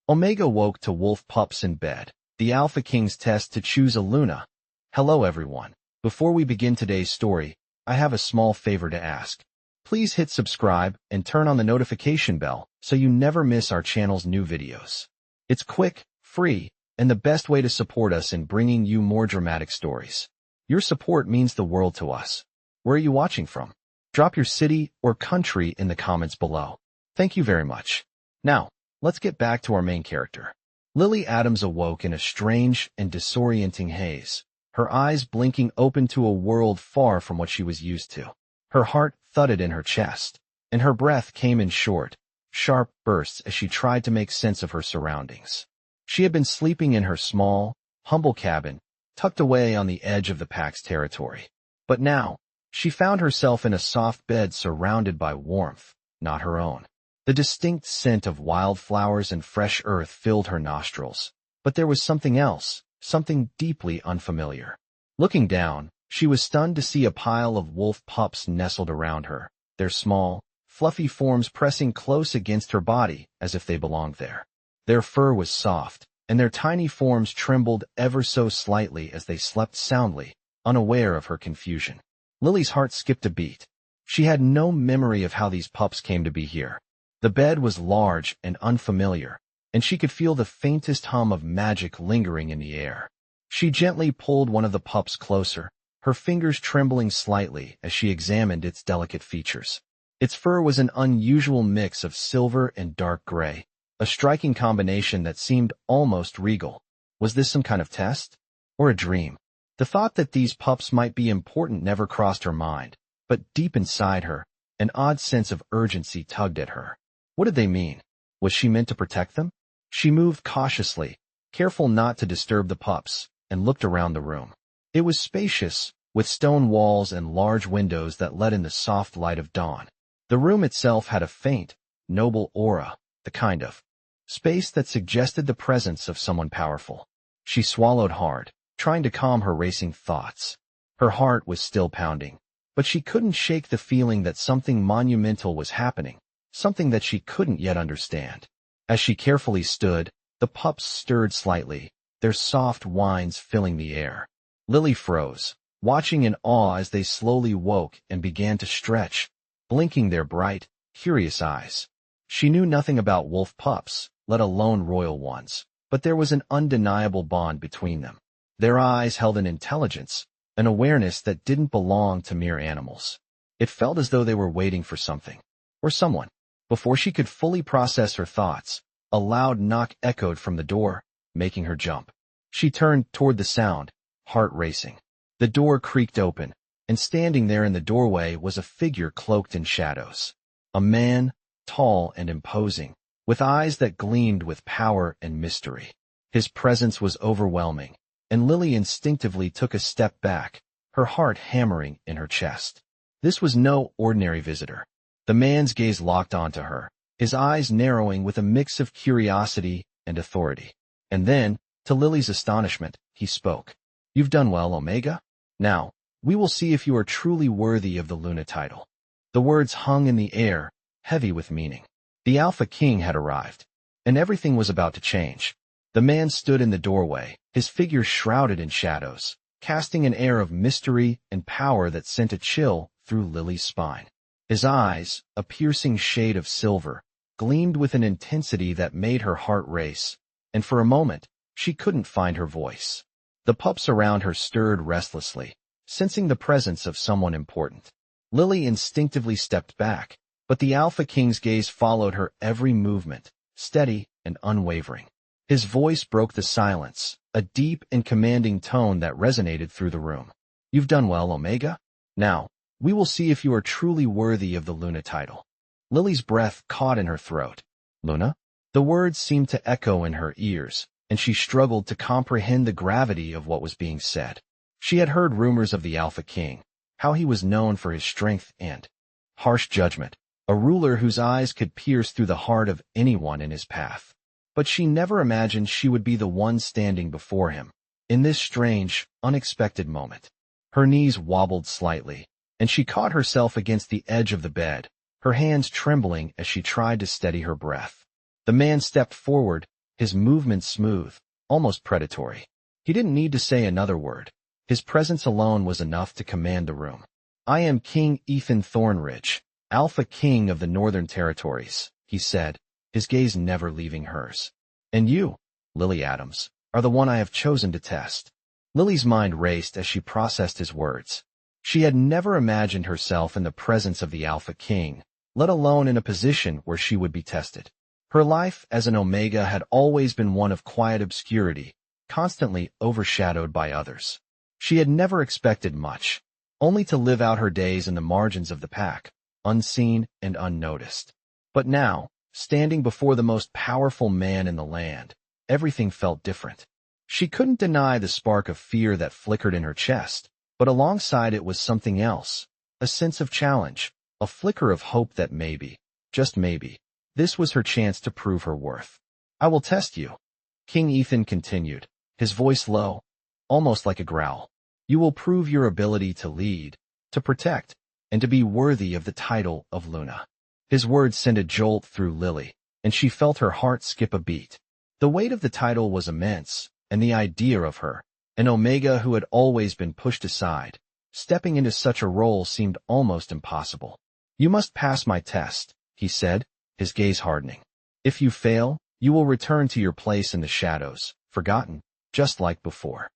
Omega woke to wolf pups in bed. The Alpha King's test to choose a Luna. Hello everyone. Before we begin today's story, I have a small favor to ask. Please hit subscribe and turn on the notification bell so you never miss our channel's new videos. It's quick, free, and the best way to support us in bringing you more dramatic stories. Your support means the world to us. Where are you watching from? Drop your city or country in the comments below. Thank you very much. Now, let's get back to our main character. Lily Adams awoke in a strange and disorienting haze, her eyes blinking open to a world far from what she was used to. Her heart thudded in her chest, and her breath came in short, sharp bursts as she tried to make sense of her surroundings. She had been sleeping in her small, humble cabin, tucked away on the edge of the pack's territory. But now, she found herself in a soft bed surrounded by warmth, not her own. The distinct scent of wildflowers and fresh earth filled her nostrils. But there was something else, something deeply unfamiliar. Looking down, she was stunned to see a pile of wolf pups nestled around her, their small, fluffy forms pressing close against her body as if they belonged there. Their fur was soft, and their tiny forms trembled ever so slightly as they slept soundly, unaware of her confusion. Lily's heart skipped a beat. She had no memory of how these pups came to be here. The bed was large and unfamiliar, and she could feel the faintest hum of magic lingering in the air. She gently pulled one of the pups closer, her fingers trembling slightly as she examined its delicate features. Its fur was an unusual mix of silver and dark gray, a striking combination that seemed almost regal. Was this some kind of test? Or a dream? The thought that these pups might be important never crossed her mind, but deep inside her, an odd sense of urgency tugged at her. What did they mean? Was she meant to protect them? She moved cautiously, careful not to disturb the pups, and looked around the room. It was spacious, with stone walls and large windows that let in the soft light of dawn. The room itself had a faint, noble aura, the kind of space that suggested the presence of someone powerful. She swallowed hard, trying to calm her racing thoughts. Her heart was still pounding, but she couldn't shake the feeling that something monumental was happening, something that she couldn't yet understand. As she carefully stood, the pups stirred slightly, their soft whines filling the air. Lily froze, watching in awe as they slowly woke and began to stretch, blinking their bright, curious eyes. She knew nothing about wolf pups, let alone royal ones, but there was an undeniable bond between them. Their eyes held an intelligence, an awareness that didn't belong to mere animals. It felt as though they were waiting for something, or someone. Before she could fully process her thoughts, a loud knock echoed from the door, making her jump. She turned toward the sound, heart racing. The door creaked open, and standing there in the doorway was a figure cloaked in shadows. A man, tall and imposing, with eyes that gleamed with power and mystery. His presence was overwhelming, and Lily instinctively took a step back, her heart hammering in her chest. This was no ordinary visitor. The man's gaze locked onto her, his eyes narrowing with a mix of curiosity and authority. And then, to Lily's astonishment, he spoke. "You've done well, Omega. Now, we will see if you are truly worthy of the Luna title." The words hung in the air, heavy with meaning. The Alpha King had arrived, and everything was about to change. The man stood in the doorway, his figure shrouded in shadows, casting an air of mystery and power that sent a chill through Lily's spine. His eyes, a piercing shade of silver, gleamed with an intensity that made her heart race, and for a moment, she couldn't find her voice. The pups around her stirred restlessly, sensing the presence of someone important. Lily instinctively stepped back, but the Alpha King's gaze followed her every movement, steady and unwavering. His voice broke the silence, a deep and commanding tone that resonated through the room. "You've done well, Omega. Now, we will see if you are truly worthy of the Luna title." Lily's breath caught in her throat. "Luna?" The words seemed to echo in her ears, and she struggled to comprehend the gravity of what was being said. She had heard rumors of the Alpha King, how he was known for his strength and harsh judgment, a ruler whose eyes could pierce through the heart of anyone in his path. But she never imagined she would be the one standing before him, in this strange, unexpected moment. Her knees wobbled slightly, and she caught herself against the edge of the bed, her hands trembling as she tried to steady her breath. The man stepped forward, his movements smooth, almost predatory. He didn't need to say another word. His presence alone was enough to command the room. "I am King Ethan Thornridge, Alpha King of the Northern Territories," he said, his gaze never leaving hers. "And you, Lily Adams, are the one I have chosen to test." Lily's mind raced as she processed his words. She had never imagined herself in the presence of the Alpha King, let alone in a position where she would be tested. Her life as an Omega had always been one of quiet obscurity, constantly overshadowed by others. She had never expected much, only to live out her days in the margins of the pack, unseen and unnoticed. But now, standing before the most powerful man in the land, everything felt different. She couldn't deny the spark of fear that flickered in her chest, but alongside it was something else, a sense of challenge, a flicker of hope that maybe, just maybe, this was her chance to prove her worth. "I will test you," King Ethan continued, his voice low, almost like a growl. "You will prove your ability to lead, to protect, and to be worthy of the title of Luna." His words sent a jolt through Lily, and she felt her heart skip a beat. The weight of the title was immense, and the idea of her, an Omega who had always been pushed aside, stepping into such a role seemed almost impossible. "You must pass my test," he said, his gaze hardening. "If you fail, you will return to your place in the shadows, forgotten, just like before."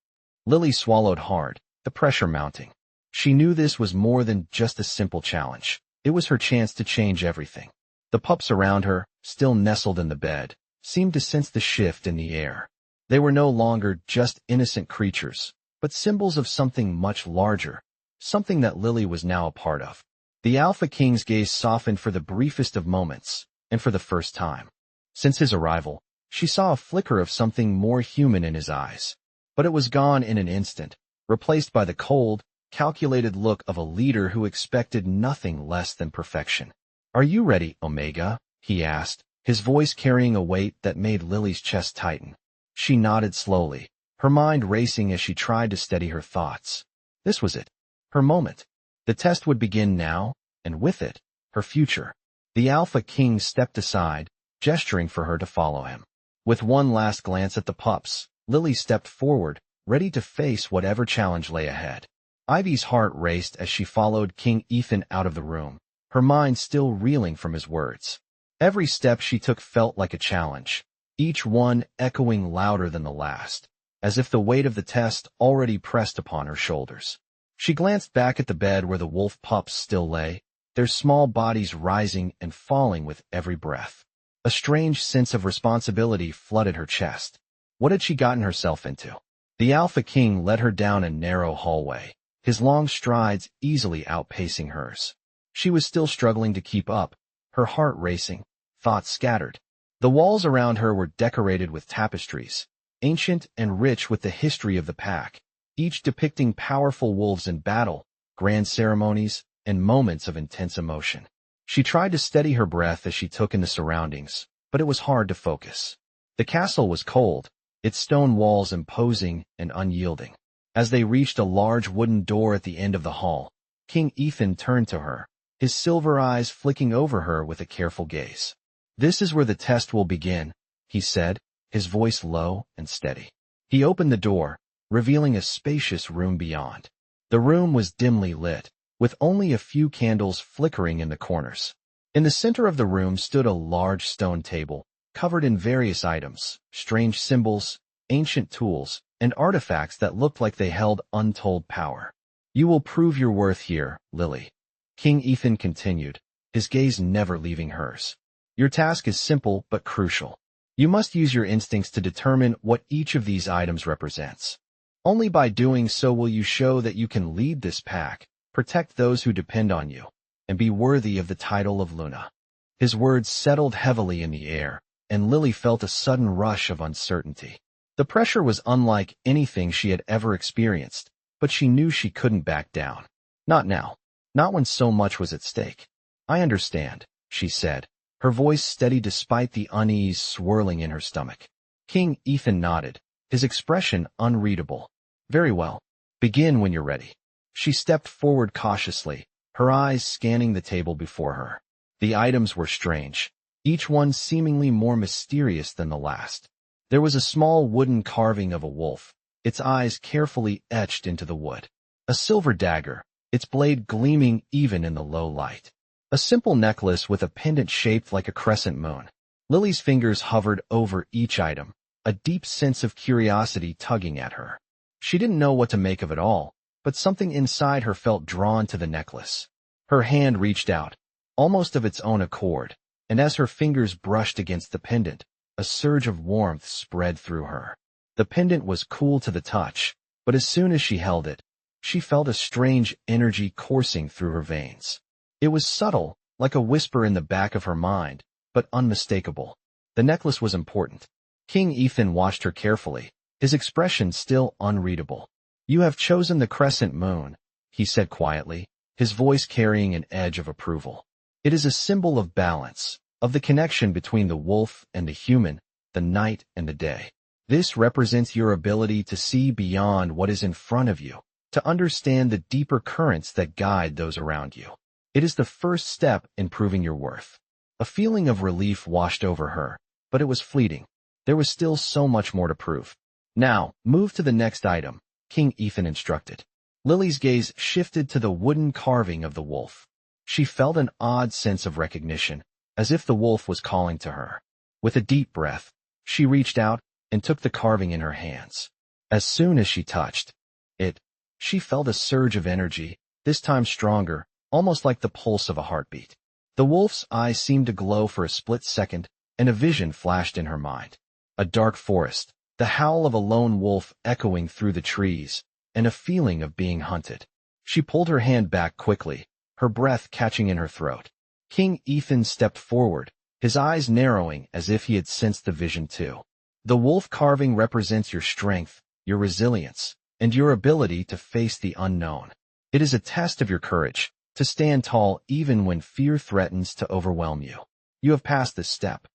Lily swallowed hard, the pressure mounting. She knew this was more than just a simple challenge. It was her chance to change everything. The pups around her, still nestled in the bed, seemed to sense the shift in the air. They were no longer just innocent creatures, but symbols of something much larger, something that Lily was now a part of. The Alpha King's gaze softened for the briefest of moments, and for the first time. Since his arrival, she saw a flicker of something more human in his eyes. But it was gone in an instant, replaced by the cold, calculated look of a leader who expected nothing less than perfection. "Are you ready, Omega?" he asked, his voice carrying a weight that made Lily's chest tighten. She nodded slowly, her mind racing as she tried to steady her thoughts. This was it, her moment. The test would begin now, and with it, her future. The Alpha King stepped aside, gesturing for her to follow him. With one last glance at the pups, Lily stepped forward, ready to face whatever challenge lay ahead. Ivy's heart raced as she followed King Ethan out of the room, her mind still reeling from his words. Every step she took felt like a challenge, each one echoing louder than the last, as if the weight of the test already pressed upon her shoulders. She glanced back at the bed where the wolf pups still lay, their small bodies rising and falling with every breath. A strange sense of responsibility flooded her chest. What had she gotten herself into? The Alpha King led her down a narrow hallway, his long strides easily outpacing hers. She was still struggling to keep up, her heart racing, thoughts scattered. The walls around her were decorated with tapestries, ancient and rich with the history of the pack, each depicting powerful wolves in battle, grand ceremonies, and moments of intense emotion. She tried to steady her breath as she took in the surroundings, but it was hard to focus. The castle was cold, its stone walls imposing and unyielding. As they reached a large wooden door at the end of the hall, King Ethan turned to her, his silver eyes flicking over her with a careful gaze. "This is where the test will begin," he said, his voice low and steady. He opened the door, revealing a spacious room beyond. The room was dimly lit, with only a few candles flickering in the corners. In the center of the room stood a large stone table, covered in various items, strange symbols, ancient tools, and artifacts that looked like they held untold power. "You will prove your worth here, Lily," King Ethan continued, his gaze never leaving hers. "Your task is simple but crucial. You must use your instincts to determine what each of these items represents. Only by doing so will you show that you can lead this pack, protect those who depend on you, and be worthy of the title of Luna." His words settled heavily in the air, and Lily felt a sudden rush of uncertainty. The pressure was unlike anything she had ever experienced, but she knew she couldn't back down. Not now. Not when so much was at stake. "I understand," she said, her voice steady despite the unease swirling in her stomach. King Ethan nodded, his expression unreadable. "Very well. Begin when you're ready." She stepped forward cautiously, her eyes scanning the table before her. The items were strange, each one seemingly more mysterious than the last. There was a small wooden carving of a wolf, its eyes carefully etched into the wood. A silver dagger, its blade gleaming even in the low light. A simple necklace with a pendant shaped like a crescent moon. Lily's fingers hovered over each item, a deep sense of curiosity tugging at her. She didn't know what to make of it all, but something inside her felt drawn to the necklace. Her hand reached out, almost of its own accord, and as her fingers brushed against the pendant, a surge of warmth spread through her. The pendant was cool to the touch, but as soon as she held it, she felt a strange energy coursing through her veins. It was subtle, like a whisper in the back of her mind, but unmistakable. The necklace was important. King Ethan watched her carefully, his expression still unreadable. "You have chosen the crescent moon," he said quietly, his voice carrying an edge of approval. "It is a symbol of balance, of the connection between the wolf and the human, the night and the day. This represents your ability to see beyond what is in front of you, to understand the deeper currents that guide those around you. It is the first step in proving your worth." A feeling of relief washed over her, but it was fleeting. There was still so much more to prove. "Now, move to the next item," King Ethan instructed. Lily's gaze shifted to the wooden carving of the wolf. She felt an odd sense of recognition, as if the wolf was calling to her. With a deep breath, she reached out and took the carving in her hands. As soon as she touched it, she felt a surge of energy, this time stronger, almost like the pulse of a heartbeat. The wolf's eyes seemed to glow for a split second, and a vision flashed in her mind. A dark forest, the howl of a lone wolf echoing through the trees, and a feeling of being hunted. She pulled her hand back quickly, her breath catching in her throat. King Ethan stepped forward, his eyes narrowing as if he had sensed the vision too. "The wolf carving represents your strength, your resilience, and your ability to face the unknown. It is a test of your courage, to stand tall even when fear threatens to overwhelm you. You have passed this step."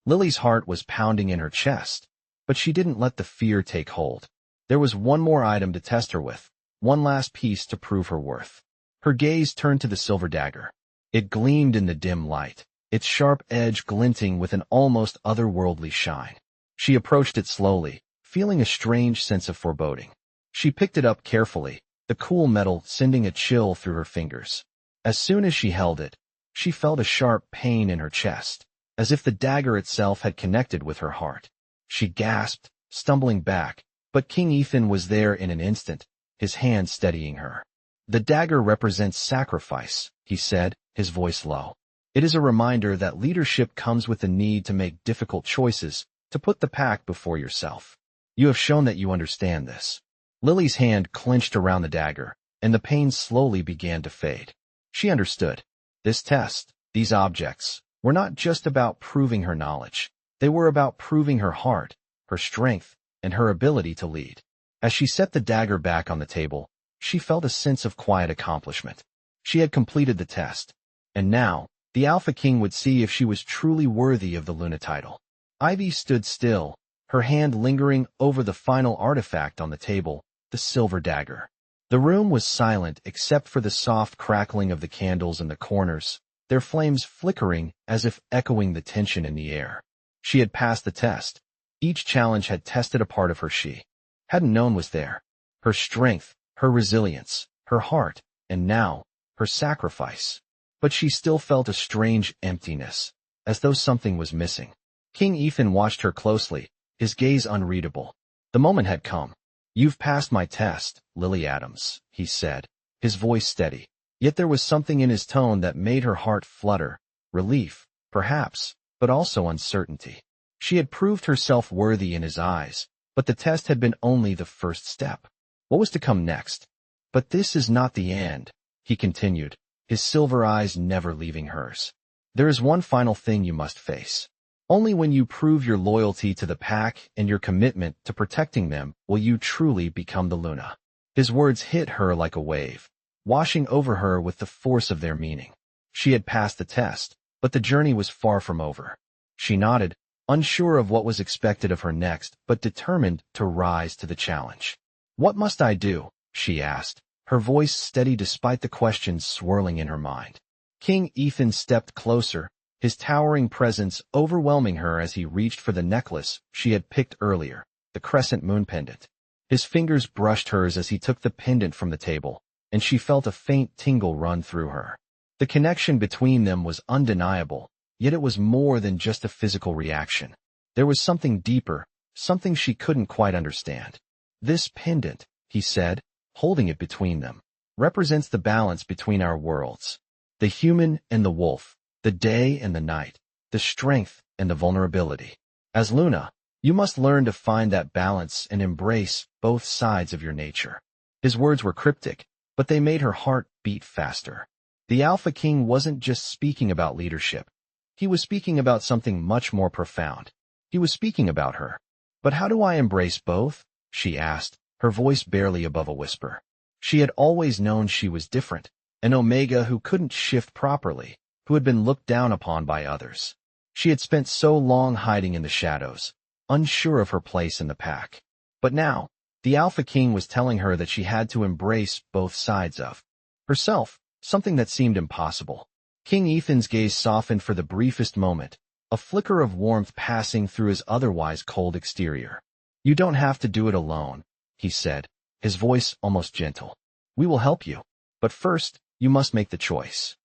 Lily's heart was pounding in her chest, but she didn't let the fear take hold. There was one more item to test her with, one last piece to prove her worth. Her gaze turned to the silver dagger. It gleamed in the dim light, its sharp edge glinting with an almost otherworldly shine. She approached it slowly, feeling a strange sense of foreboding. She picked it up carefully, the cool metal sending a chill through her fingers. As soon as she held it, she felt a sharp pain in her chest, as if the dagger itself had connected with her heart. She gasped, stumbling back, but King Ethan was there in an instant, his hand steadying her. "The dagger represents sacrifice," he said, his voice low. "It is a reminder that leadership comes with the need to make difficult choices, to put the pack before yourself. You have shown that you understand this." Lily's hand clenched around the dagger, and the pain slowly began to fade. She understood. This test, these objects, were not just about proving her knowledge. They were about proving her heart, her strength, and her ability to lead. As she set the dagger back on the table, she felt a sense of quiet accomplishment. She had completed the test, and now, the Alpha King would see if she was truly worthy of the Luna title. Ivy stood still, her hand lingering over the final artifact on the table, the silver dagger. The room was silent except for the soft crackling of the candles in the corners, their flames flickering as if echoing the tension in the air. She had passed the test. Each challenge had tested a part of her she hadn't known was there. Her strength, her resilience, her heart, and now, her sacrifice. But she still felt a strange emptiness, as though something was missing. King Ethan watched her closely, his gaze unreadable. The moment had come. "You've passed my test, Lily Adams," he said, his voice steady. Yet there was something in his tone that made her heart flutter, relief, perhaps, but also uncertainty. She had proved herself worthy in his eyes, but the test had been only the first step. What was to come next? "But this is not the end," he continued, his silver eyes never leaving hers. "There is one final thing you must face. Only when you prove your loyalty to the pack and your commitment to protecting them will you truly become the Luna." His words hit her like a wave, washing over her with the force of their meaning. She had passed the test, but the journey was far from over. She nodded, unsure of what was expected of her next, but determined to rise to the challenge. "What must I do?" she asked, her voice steady despite the questions swirling in her mind. King Ethan stepped closer, his towering presence overwhelming her as he reached for the necklace she had picked earlier, the crescent moon pendant. His fingers brushed hers as he took the pendant from the table, and she felt a faint tingle run through her. The connection between them was undeniable, yet it was more than just a physical reaction. There was something deeper, something she couldn't quite understand. This pendant, he said, holding it between them, represents the balance between our worlds. The human and the wolf, the day and the night, the strength and the vulnerability. As Luna, you must learn to find that balance and embrace both sides of your nature. His words were cryptic, but they made her heart beat faster. The Alpha King wasn't just speaking about leadership. He was speaking about something much more profound. He was speaking about her. But how do I embrace both? She asked, her voice barely above a whisper. She had always known she was different, an Omega who couldn't shift properly, who had been looked down upon by others. She had spent so long hiding in the shadows, unsure of her place in the pack. But now, the Alpha King was telling her that she had to embrace both sides of herself, something that seemed impossible. King Ethan's gaze softened for the briefest moment, a flicker of warmth passing through his otherwise cold exterior. You don't have to do it alone, he said, his voice almost gentle. We will help you. But first, you must make the choice.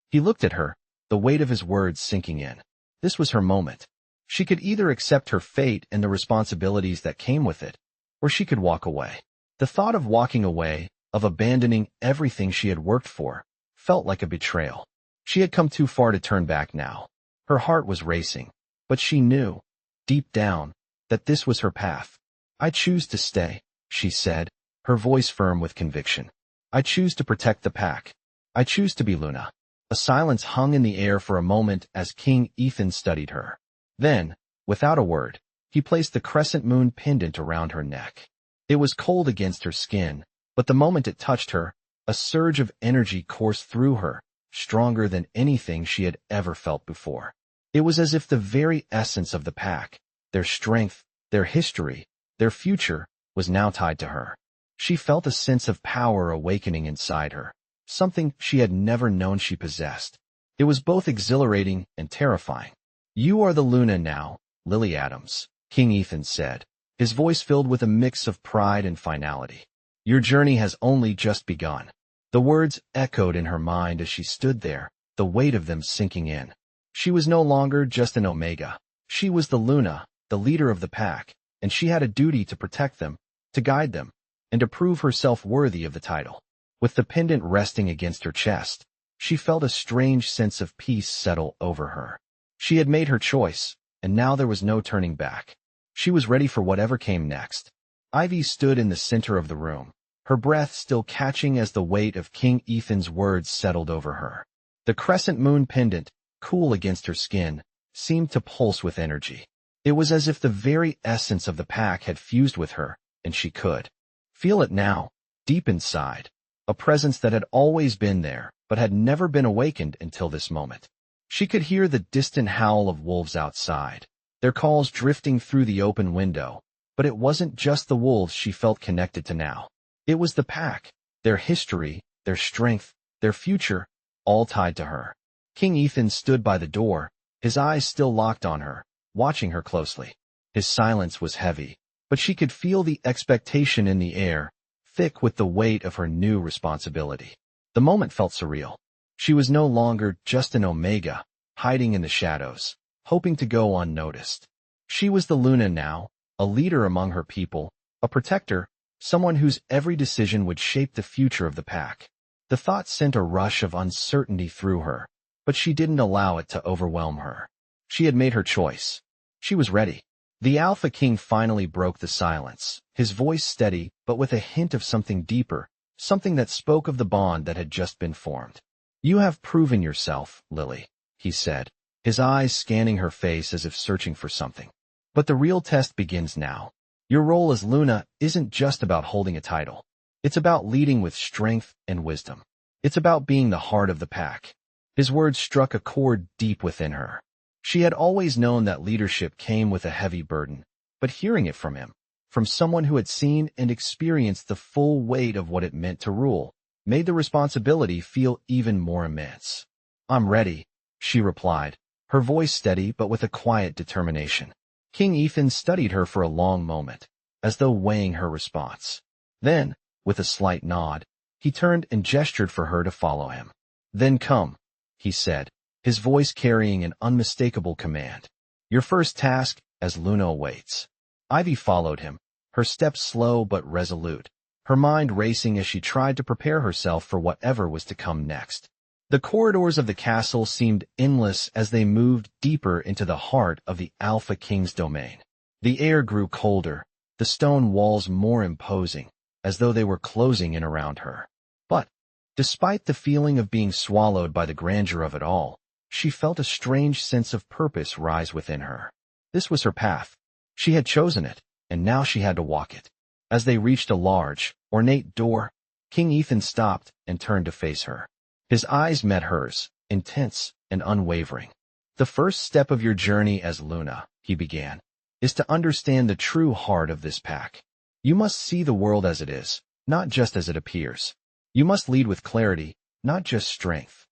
He looked at her, the weight of his words sinking in. This was her moment. She could either accept her fate and the responsibilities that came with it, or she could walk away. The thought of walking away, of abandoning everything she had worked for, felt like a betrayal. She had come too far to turn back now. Her heart was racing, but she knew, deep down, that this was her path. I choose to stay, she said, her voice firm with conviction. I choose to protect the pack. I choose to be Luna. A silence hung in the air for a moment as King Ethan studied her. Then, without a word, he placed the crescent moon pendant around her neck. It was cold against her skin, but the moment it touched her, a surge of energy coursed through her, stronger than anything she had ever felt before. It was as if the very essence of the pack, their strength, their history, their future, was now tied to her. She felt a sense of power awakening inside her, something she had never known she possessed. It was both exhilarating and terrifying. You are the Luna now, Lily Adams, King Ethan said, his voice filled with a mix of pride and finality. Your journey has only just begun. The words echoed in her mind as she stood there, the weight of them sinking in. She was no longer just an Omega. She was the Luna, the leader of the pack, and she had a duty to protect them, to guide them, and to prove herself worthy of the title. With the pendant resting against her chest, she felt a strange sense of peace settle over her. She had made her choice, and now there was no turning back. She was ready for whatever came next. Ivy stood in the center of the room, her breath still catching as the weight of King Ethan's words settled over her. The crescent moon pendant, cool against her skin, seemed to pulse with energy. It was as if the very essence of the pack had fused with her, and she could feel it now, deep inside, a presence that had always been there, but had never been awakened until this moment. She could hear the distant howl of wolves outside, their calls drifting through the open window, but it wasn't just the wolves she felt connected to now. It was the pack, their history, their strength, their future, all tied to her. King Ethan stood by the door, his eyes still locked on her, watching her closely. His silence was heavy, but she could feel the expectation in the air, thick with the weight of her new responsibility. The moment felt surreal. She was no longer just an Omega, hiding in the shadows, hoping to go unnoticed. She was the Luna now, a leader among her people, a protector, someone whose every decision would shape the future of the pack. The thought sent a rush of uncertainty through her, but she didn't allow it to overwhelm her. She had made her choice. She was ready. The Alpha King finally broke the silence, his voice steady but with a hint of something deeper, something that spoke of the bond that had just been formed. You have proven yourself, Lily, he said, his eyes scanning her face as if searching for something. But the real test begins now. Your role as Luna isn't just about holding a title. It's about leading with strength and wisdom. It's about being the heart of the pack. His words struck a chord deep within her. She had always known that leadership came with a heavy burden, but hearing it from him, from someone who had seen and experienced the full weight of what it meant to rule, made the responsibility feel even more immense. I'm ready, she replied, her voice steady but with a quiet determination. King Ethan studied her for a long moment, as though weighing her response. Then, with a slight nod, he turned and gestured for her to follow him. "Then come," he said, his voice carrying an unmistakable command. "Your first task, as Luna awaits." Ivy followed him, her steps slow but resolute, her mind racing as she tried to prepare herself for whatever was to come next. The corridors of the castle seemed endless as they moved deeper into the heart of the Alpha King's domain. The air grew colder, the stone walls more imposing, as though they were closing in around her. But, despite the feeling of being swallowed by the grandeur of it all, she felt a strange sense of purpose rise within her. This was her path. She had chosen it, and now she had to walk it. As they reached a large, ornate door, King Ethan stopped and turned to face her. His eyes met hers, intense and unwavering. "The first step of your journey as Luna," he began, "is to understand the true heart of this pack. You must see the world as it is, not just as it appears. You must lead with clarity, not just strength."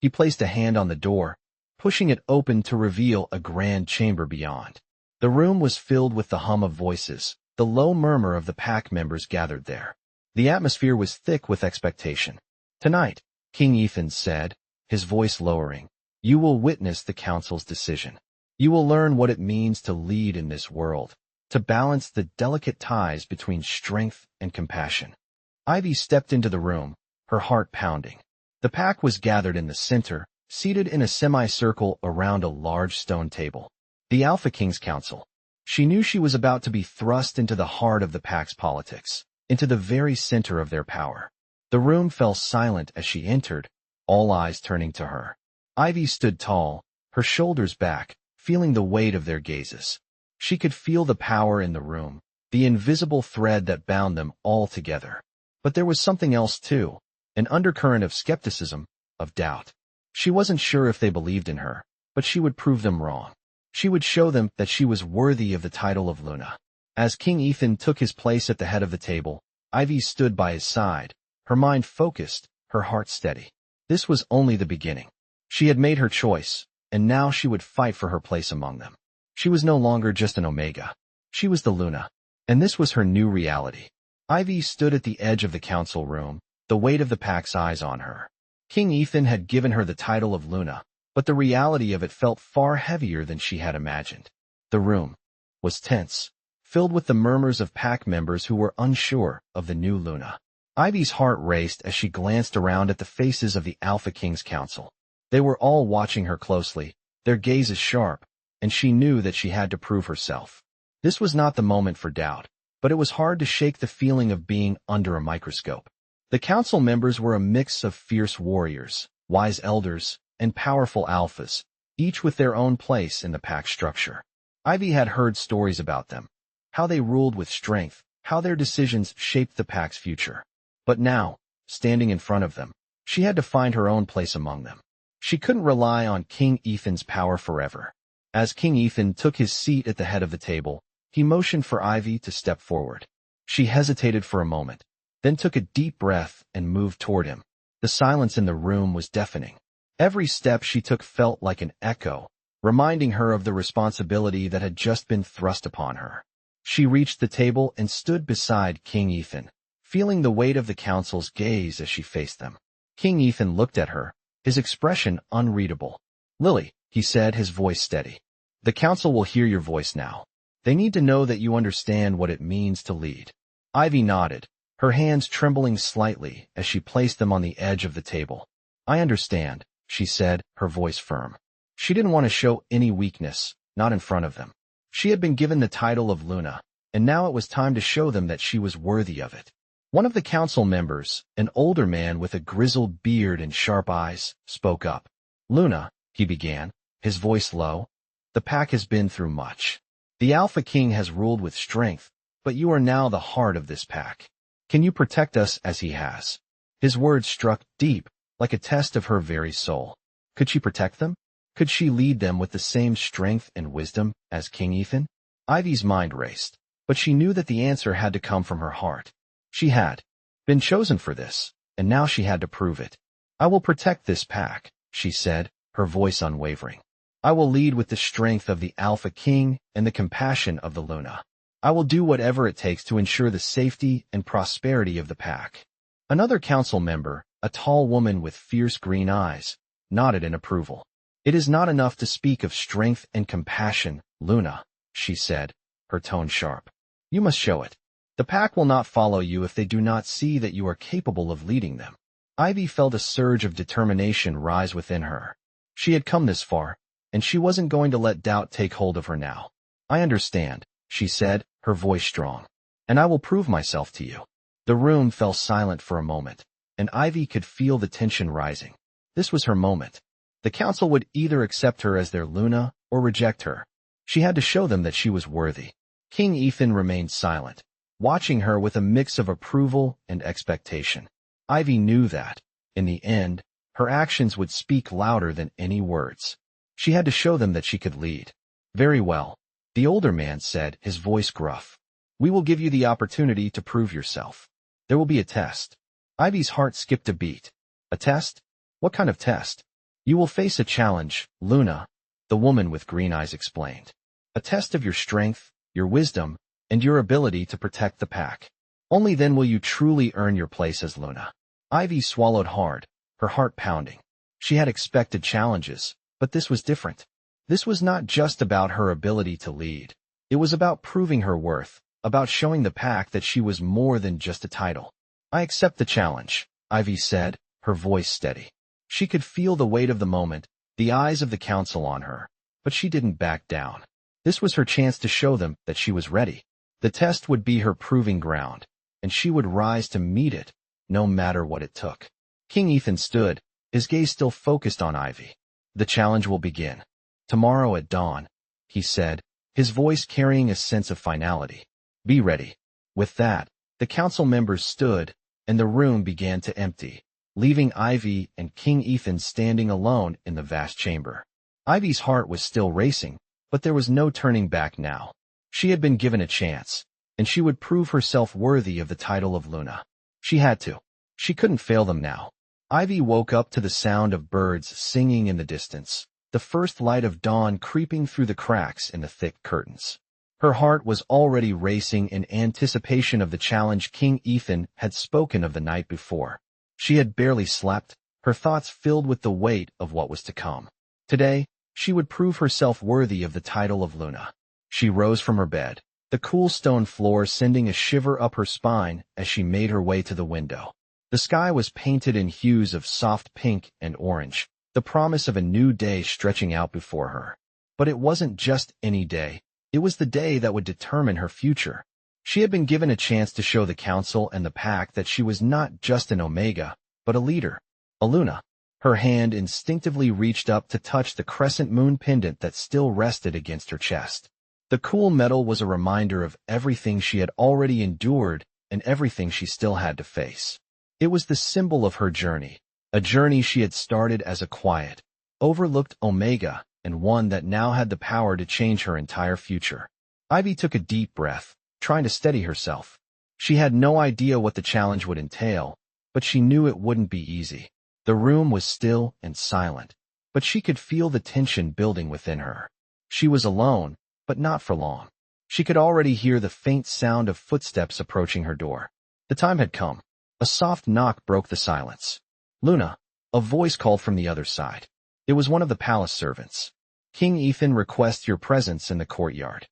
He placed a hand on the door, pushing it open to reveal a grand chamber beyond. The room was filled with the hum of voices, the low murmur of the pack members gathered there. The atmosphere was thick with expectation. "Tonight," King Ethan said, his voice lowering, "you will witness the council's decision. You will learn what it means to lead in this world, to balance the delicate ties between strength and compassion." Ivy stepped into the room, her heart pounding. The pack was gathered in the center, seated in a semicircle around a large stone table. The Alpha King's Council. She knew she was about to be thrust into the heart of the pack's politics, into the very center of their power. The room fell silent as she entered, all eyes turning to her. Ivy stood tall, her shoulders back, feeling the weight of their gazes. She could feel the power in the room, the invisible thread that bound them all together. But there was something else too, an undercurrent of skepticism, of doubt. She wasn't sure if they believed in her, but she would prove them wrong. She would show them that she was worthy of the title of Luna. As King Ethan took his place at the head of the table, Ivy stood by his side, her mind focused, her heart steady. This was only the beginning. She had made her choice, and now she would fight for her place among them. She was no longer just an Omega. She was the Luna, and this was her new reality. Ivy stood at the edge of the council room, the weight of the pack's eyes on her. King Ethan had given her the title of Luna, but the reality of it felt far heavier than she had imagined. The room was tense, filled with the murmurs of pack members who were unsure of the new Luna. Ivy's heart raced as she glanced around at the faces of the Alpha King's Council. They were all watching her closely, their gazes sharp, and she knew that she had to prove herself. This was not the moment for doubt, but it was hard to shake the feeling of being under a microscope. The council members were a mix of fierce warriors, wise elders, and powerful alphas, each with their own place in the pack structure. Ivy had heard stories about them, how they ruled with strength, how their decisions shaped the pack's future. But now, standing in front of them, she had to find her own place among them. She couldn't rely on King Ethan's power forever. As King Ethan took his seat at the head of the table, he motioned for Ivy to step forward. She hesitated for a moment, then took a deep breath and moved toward him. The silence in the room was deafening. Every step she took felt like an echo, reminding her of the responsibility that had just been thrust upon her. She reached the table and stood beside King Ethan, feeling the weight of the council's gaze as she faced them. King Ethan looked at her, his expression unreadable. "Lily," he said, his voice steady. "The council will hear your voice now. They need to know that you understand what it means to lead." Ivy nodded, her hands trembling slightly as she placed them on the edge of the table. "I understand," she said, her voice firm. She didn't want to show any weakness, not in front of them. She had been given the title of Luna, and now it was time to show them that she was worthy of it. One of the council members, an older man with a grizzled beard and sharp eyes, spoke up. "Luna," he began, his voice low, "the pack has been through much. The Alpha King has ruled with strength, but you are now the heart of this pack. Can you protect us as he has?" His words struck deep, like a test of her very soul. Could she protect them? Could she lead them with the same strength and wisdom as King Ethan? Ivy's mind raced, but she knew that the answer had to come from her heart. She had been chosen for this, and now she had to prove it. "I will protect this pack," she said, her voice unwavering. I will lead with the strength of the Alpha King and the compassion of the Luna. I will do whatever it takes to ensure the safety and prosperity of the pack." Another council member, a tall woman with fierce green eyes, nodded in approval. "It is not enough to speak of strength and compassion, Luna," she said, her tone sharp. "You must show it. The pack will not follow you if they do not see that you are capable of leading them." Ivy felt a surge of determination rise within her. She had come this far, and she wasn't going to let doubt take hold of her now. "I understand," she said, her voice strong. "And I will prove myself to you." The room fell silent for a moment, and Ivy could feel the tension rising. This was her moment. The council would either accept her as their Luna or reject her. She had to show them that she was worthy. King Ethan remained silent, watching her with a mix of approval and expectation. Ivy knew that, in the end, her actions would speak louder than any words. She had to show them that she could lead. "Very well," the older man said, his voice gruff. "We will give you the opportunity to prove yourself. There will be a test." Ivy's heart skipped a beat. "A test? What kind of test?" "You will face a challenge, Luna," the woman with green eyes explained. "A test of your strength, your wisdom, and your ability to protect the pack. Only then will you truly earn your place as Luna." Ivy swallowed hard, her heart pounding. She had expected challenges, but this was different. This was not just about her ability to lead. It was about proving her worth, about showing the pack that she was more than just a title. "I accept the challenge," Ivy said, her voice steady. She could feel the weight of the moment, the eyes of the council on her, but she didn't back down. This was her chance to show them that she was ready. The test would be her proving ground, and she would rise to meet it, no matter what it took. King Ethan stood, his gaze still focused on Ivy. "The challenge will begin tomorrow at dawn," he said, his voice carrying a sense of finality. "Be ready." With that, the council members stood, and the room began to empty, leaving Ivy and King Ethan standing alone in the vast chamber. Ivy's heart was still racing, but there was no turning back now. She had been given a chance, and she would prove herself worthy of the title of Luna. She had to. She couldn't fail them now. Ivy woke up to the sound of birds singing in the distance, the first light of dawn creeping through the cracks in the thick curtains. Her heart was already racing in anticipation of the challenge King Ethan had spoken of the night before. She had barely slept, her thoughts filled with the weight of what was to come. Today, she would prove herself worthy of the title of Luna. She rose from her bed, the cool stone floor sending a shiver up her spine as she made her way to the window. The sky was painted in hues of soft pink and orange, the promise of a new day stretching out before her. But it wasn't just any day. It was the day that would determine her future. She had been given a chance to show the council and the pack that she was not just an Omega, but a leader, a Luna. Her hand instinctively reached up to touch the crescent moon pendant that still rested against her chest. The cool metal was a reminder of everything she had already endured and everything she still had to face. It was the symbol of her journey, a journey she had started as a quiet, overlooked Omega, and one that now had the power to change her entire future. Ivy took a deep breath, trying to steady herself. She had no idea what the challenge would entail, but she knew it wouldn't be easy. The room was still and silent, but she could feel the tension building within her. She was alone, but not for long. She could already hear the faint sound of footsteps approaching her door. The time had come. A soft knock broke the silence. "Luna," a voice called from the other side. It was one of the palace servants. "King Ethan requests your presence in the courtyard."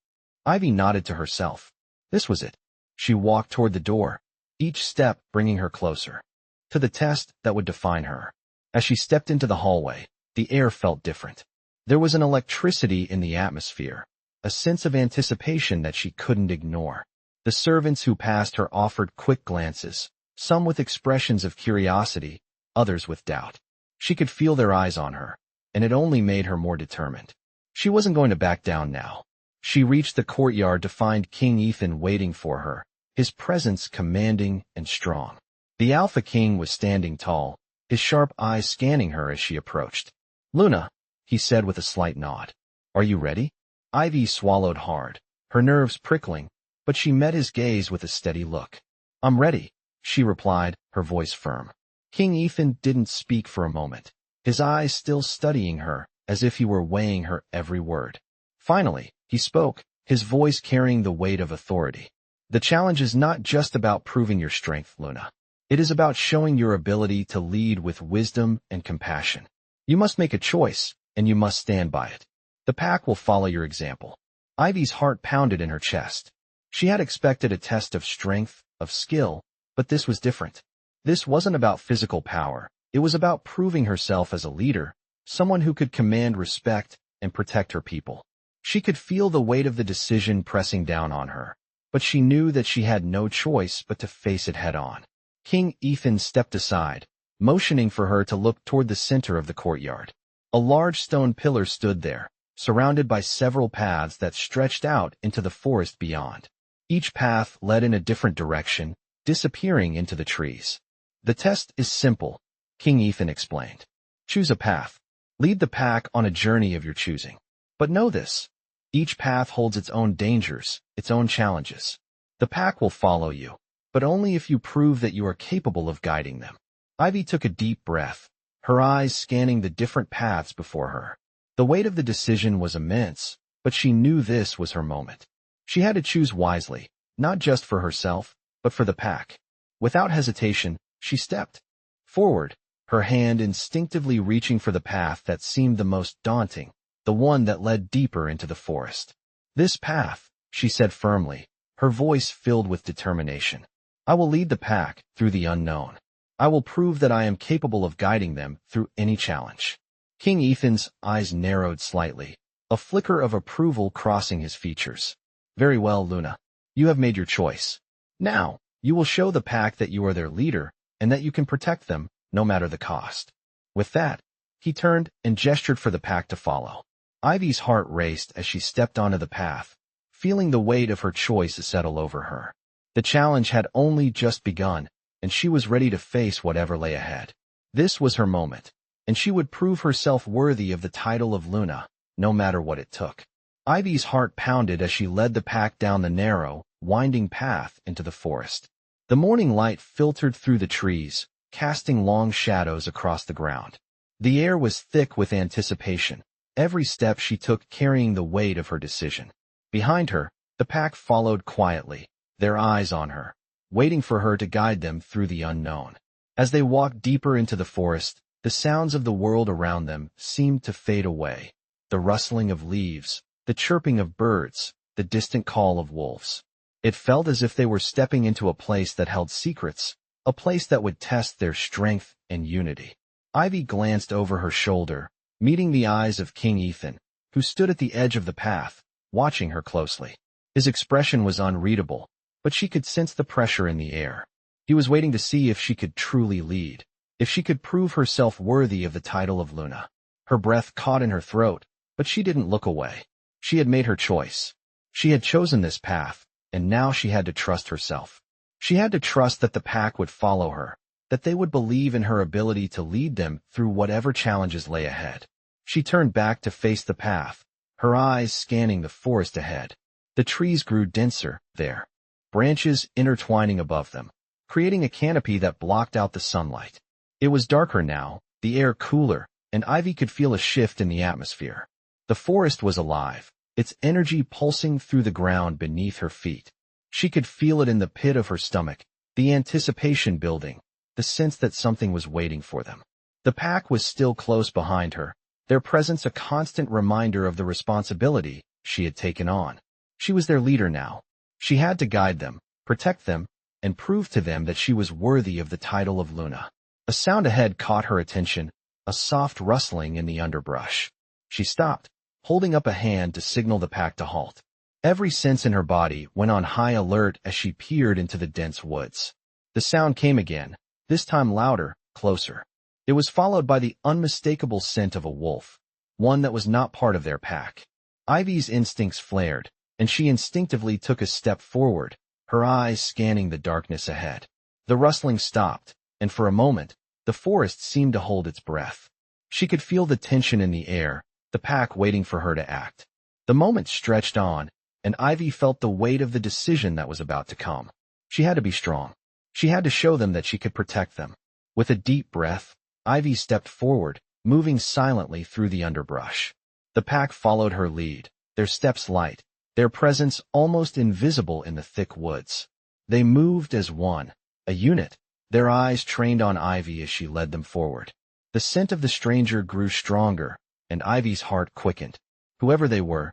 Ivy nodded to herself. This was it. She walked toward the door, each step bringing her closer to the test that would define her. As she stepped into the hallway, the air felt different. There was an electricity in the atmosphere, a sense of anticipation that she couldn't ignore. The servants who passed her offered quick glances, some with expressions of curiosity, others with doubt. She could feel their eyes on her, and it only made her more determined. She wasn't going to back down now. She reached the courtyard to find King Ethan waiting for her, his presence commanding and strong. The Alpha King was standing tall, his sharp eyes scanning her as she approached. "Luna," he said with a slight nod. "Are you ready?" Ivy swallowed hard, her nerves prickling, but she met his gaze with a steady look. "I'm ready," she replied, her voice firm. King Ethan didn't speak for a moment, his eyes still studying her as if he were weighing her every word. Finally, he spoke, his voice carrying the weight of authority. The challenge is not just about proving your strength, Luna. It is about showing your ability to lead with wisdom and compassion. You must make a choice, and you must stand by it. The pack will follow your example. Ivy's heart pounded in her chest. She had expected a test of strength, of skill, but this was different. This wasn't about physical power. It was about proving herself as a leader, someone who could command respect and protect her people. She could feel the weight of the decision pressing down on her, but she knew that she had no choice but to face it head-on. King Ethan stepped aside, motioning for her to look toward the center of the courtyard. A large stone pillar stood there, surrounded by several paths that stretched out into the forest beyond. Each path led in a different direction, disappearing into the trees. The test is simple, King Ethan explained. Choose a path. Lead the pack on a journey of your choosing. But know this. Each path holds its own dangers, its own challenges. The pack will follow you, but only if you prove that you are capable of guiding them. Ivy took a deep breath, her eyes scanning the different paths before her. The weight of the decision was immense, but she knew this was her moment. She had to choose wisely, not just for herself, but for the pack. Without hesitation, she stepped forward, her hand instinctively reaching for the path that seemed the most daunting, the one that led deeper into the forest. This path, she said firmly, her voice filled with determination. I will lead the pack through the unknown. I will prove that I am capable of guiding them through any challenge. King Ethan's eyes narrowed slightly, a flicker of approval crossing his features. Very well, Luna. You have made your choice. Now, you will show the pack that you are their leader and that you can protect them, no matter the cost. With that, he turned and gestured for the pack to follow. Ivy's heart raced as she stepped onto the path, feeling the weight of her choice settle over her. The challenge had only just begun, and she was ready to face whatever lay ahead. This was her moment, and she would prove herself worthy of the title of Luna, no matter what it took. Ivy's heart pounded as she led the pack down the narrow, winding path into the forest. The morning light filtered through the trees, casting long shadows across the ground. The air was thick with anticipation, every step she took carrying the weight of her decision. Behind her, the pack followed quietly, their eyes on her, waiting for her to guide them through the unknown. As they walked deeper into the forest, the sounds of the world around them seemed to fade away. The rustling of leaves, the chirping of birds, the distant call of wolves. It felt as if they were stepping into a place that held secrets, a place that would test their strength and unity. Ivy glanced over her shoulder, meeting the eyes of King Ethan, who stood at the edge of the path, watching her closely. His expression was unreadable, but she could sense the pressure in the air. He was waiting to see if she could truly lead, if she could prove herself worthy of the title of Luna. Her breath caught in her throat, but she didn't look away. She had made her choice. She had chosen this path, and now she had to trust herself. She had to trust that the pack would follow her, that they would believe in her ability to lead them through whatever challenges lay ahead. She turned back to face the path, her eyes scanning the forest ahead. The trees grew denser there, branches intertwining above them, creating a canopy that blocked out the sunlight. It was darker now, the air cooler, and Ivy could feel a shift in the atmosphere. The forest was alive, its energy pulsing through the ground beneath her feet. She could feel it in the pit of her stomach, the anticipation building, the sense that something was waiting for them. The pack was still close behind her, their presence a constant reminder of the responsibility she had taken on. She was their leader now. She had to guide them, protect them, and prove to them that she was worthy of the title of Luna. A sound ahead caught her attention, a soft rustling in the underbrush. She stopped, holding up a hand to signal the pack to halt. Every sense in her body went on high alert as she peered into the dense woods. The sound came again, this time louder, closer. It was followed by the unmistakable scent of a wolf, one that was not part of their pack. Ivy's instincts flared, and she instinctively took a step forward, her eyes scanning the darkness ahead. The rustling stopped, and for a moment, the forest seemed to hold its breath. She could feel the tension in the air, the pack waiting for her to act. The moment stretched on, and Ivy felt the weight of the decision that was about to come. She had to be strong. She had to show them that she could protect them. With a deep breath, Ivy stepped forward, moving silently through the underbrush. The pack followed her lead, their steps light, their presence almost invisible in the thick woods. They moved as one, a unit, their eyes trained on Ivy as she led them forward. The scent of the stranger grew stronger, and Ivy's heart quickened. Whoever they were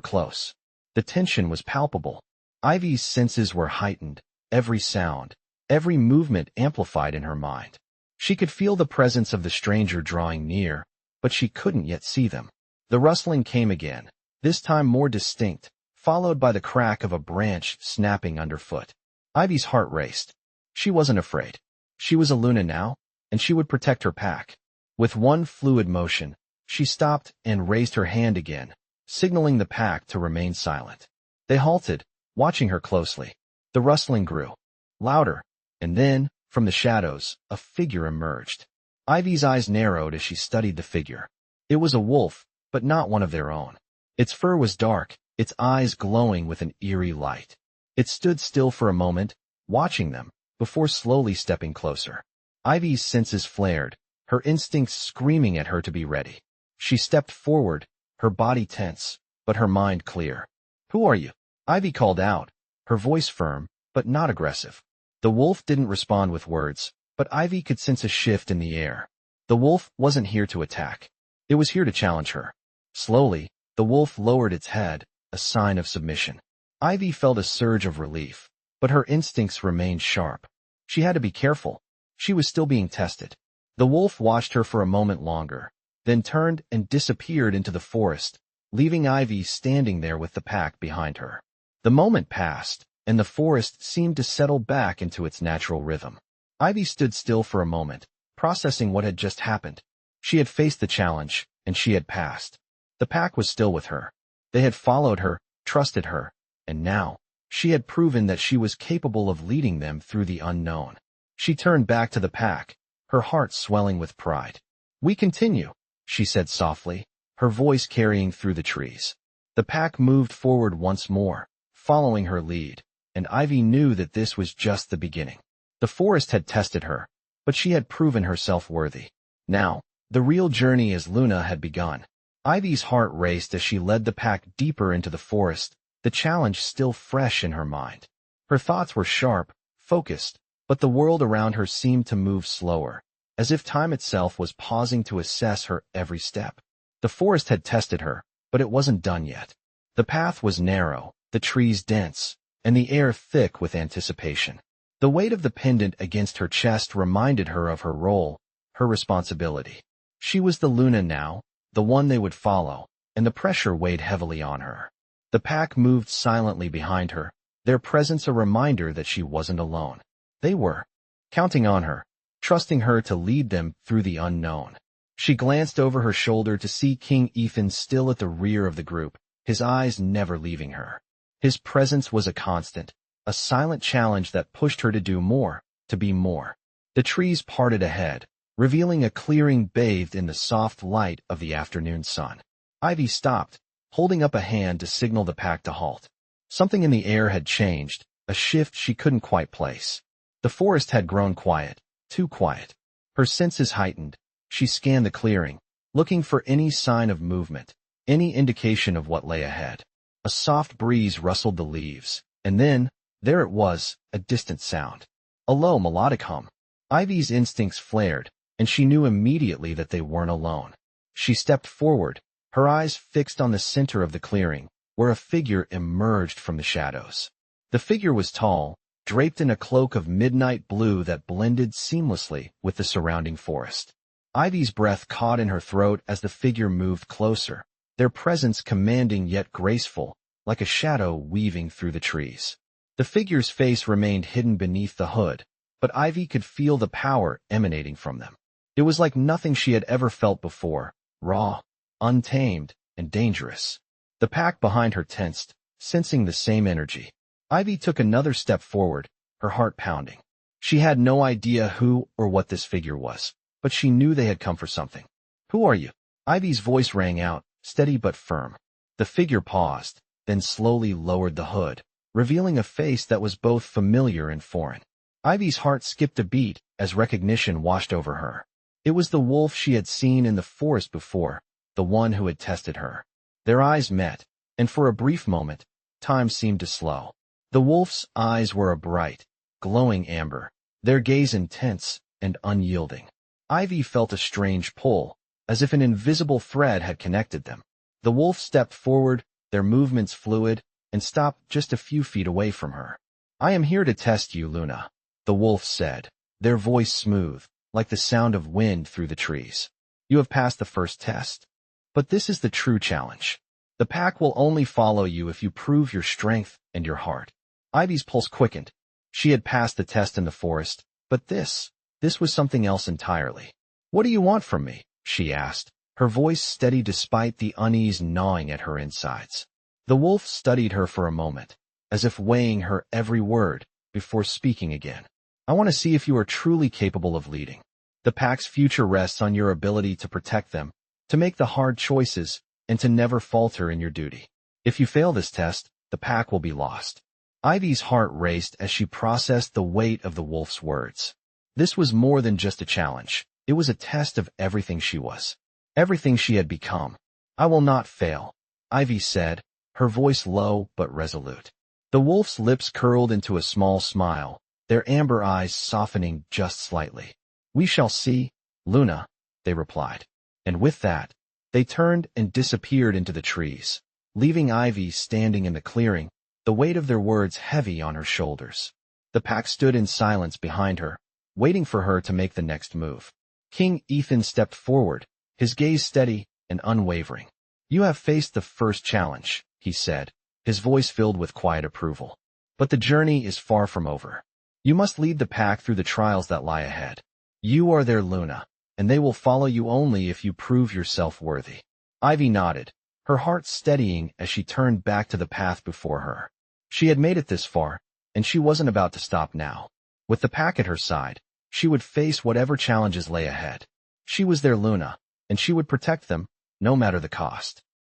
close. The tension was palpable. Ivy's senses were heightened, every sound, every movement amplified in her mind. She could feel the presence of the stranger drawing near, but she couldn't yet see them. The rustling came again, this time more distinct, followed by the crack of a branch snapping underfoot. Ivy's heart raced. She wasn't afraid. She was a Luna now, and she would protect her pack. With one fluid motion, she stopped and raised her hand again, signaling the pack to remain silent. They halted, watching her closely. The rustling grew louder, and then, from the shadows, a figure emerged. Ivy's eyes narrowed as she studied the figure. It was a wolf, but not one of their own. Its fur was dark, its eyes glowing with an eerie light. It stood still for a moment, watching them, before slowly stepping closer. Ivy's senses flared, her instincts screaming at her to be ready. She stepped forward, her body tense, but her mind clear. "Who are you?" Ivy called out, her voice firm, but not aggressive. The wolf didn't respond with words, but Ivy could sense a shift in the air. The wolf wasn't here to attack. It was here to challenge her. Slowly, the wolf lowered its head, a sign of submission. Ivy felt a surge of relief, but her instincts remained sharp. She had to be careful. She was still being tested. The wolf watched her for a moment longer, then turned and disappeared into the forest, leaving Ivy standing there with the pack behind her. The moment passed, and the forest seemed to settle back into its natural rhythm. Ivy stood still for a moment, processing what had just happened. She had faced the challenge, and she had passed. The pack was still with her. They had followed her, trusted her, and now, she had proven that she was capable of leading them through the unknown. She turned back to the pack, her heart swelling with pride. "We continue," she said softly, her voice carrying through the trees. The pack moved forward once more, following her lead, and Ivy knew that this was just the beginning. The forest had tested her, but she had proven herself worthy. Now, the real journey as Luna had begun. Ivy's heart raced as she led the pack deeper into the forest, the challenge still fresh in her mind. Her thoughts were sharp, focused, but the world around her seemed to move slower, as if time itself was pausing to assess her every step. The forest had tested her, but it wasn't done yet. The path was narrow, the trees dense, and the air thick with anticipation. The weight of the pendant against her chest reminded her of her role, her responsibility. She was the Luna now, the one they would follow, and the pressure weighed heavily on her. The pack moved silently behind her, their presence a reminder that she wasn't alone. They were counting on her, trusting her to lead them through the unknown. She glanced over her shoulder to see King Ethan still at the rear of the group, his eyes never leaving her. His presence was a constant, a silent challenge that pushed her to do more, to be more. The trees parted ahead, revealing a clearing bathed in the soft light of the afternoon sun. Ivy stopped, holding up a hand to signal the pack to halt. Something in the air had changed, a shift she couldn't quite place. The forest had grown quiet, too quiet. Her senses heightened. She scanned the clearing, looking for any sign of movement, any indication of what lay ahead. A soft breeze rustled the leaves, and then, there it was, a distant sound. A low melodic hum. Ivy's instincts flared, and she knew immediately that they weren't alone. She stepped forward, her eyes fixed on the center of the clearing, where a figure emerged from the shadows. The figure was tall, draped in a cloak of midnight blue that blended seamlessly with the surrounding forest. Ivy's breath caught in her throat as the figure moved closer, their presence commanding yet graceful, like a shadow weaving through the trees. The figure's face remained hidden beneath the hood, but Ivy could feel the power emanating from them. It was like nothing she had ever felt before, raw, untamed, and dangerous. The pack behind her tensed, sensing the same energy. Ivy took another step forward, her heart pounding. She had no idea who or what this figure was, but she knew they had come for something. "Who are you?" Ivy's voice rang out, steady but firm. The figure paused, then slowly lowered the hood, revealing a face that was both familiar and foreign. Ivy's heart skipped a beat as recognition washed over her. It was the wolf she had seen in the forest before, the one who had tested her. Their eyes met, and for a brief moment, time seemed to slow. The wolf's eyes were a bright, glowing amber, their gaze intense and unyielding. Ivy felt a strange pull, as if an invisible thread had connected them. The wolf stepped forward, their movements fluid, and stopped just a few feet away from her. "I am here to test you, Luna," the wolf said, their voice smooth, like the sound of wind through the trees. "You have passed the first test. But this is the true challenge. The pack will only follow you if you prove your strength and your heart." Ivy's pulse quickened. She had passed the test in the forest, but this was something else entirely. "What do you want from me?" she asked, her voice steady despite the unease gnawing at her insides. The wolf studied her for a moment, as if weighing her every word, before speaking again. "I want to see if you are truly capable of leading. The pack's future rests on your ability to protect them, to make the hard choices, and to never falter in your duty. If you fail this test, the pack will be lost." Ivy's heart raced as she processed the weight of the wolf's words. This was more than just a challenge. It was a test of everything she was, everything she had become. "I will not fail," Ivy said, her voice low but resolute. The wolf's lips curled into a small smile, their amber eyes softening just slightly. "We shall see, Luna," they replied. And with that, they turned and disappeared into the trees, leaving Ivy standing in the clearing, the weight of their words heavy on her shoulders. The pack stood in silence behind her, waiting for her to make the next move. King Ethan stepped forward, his gaze steady and unwavering. "You have faced the first challenge," he said, his voice filled with quiet approval. "But the journey is far from over. You must lead the pack through the trials that lie ahead. You are their Luna, and they will follow you only if you prove yourself worthy." Ivy nodded, her heart steadying as she turned back to the path before her. She had made it this far, and she wasn't about to stop now. With the pack at her side, she would face whatever challenges lay ahead. She was their Luna, and she would protect them, no matter the cost.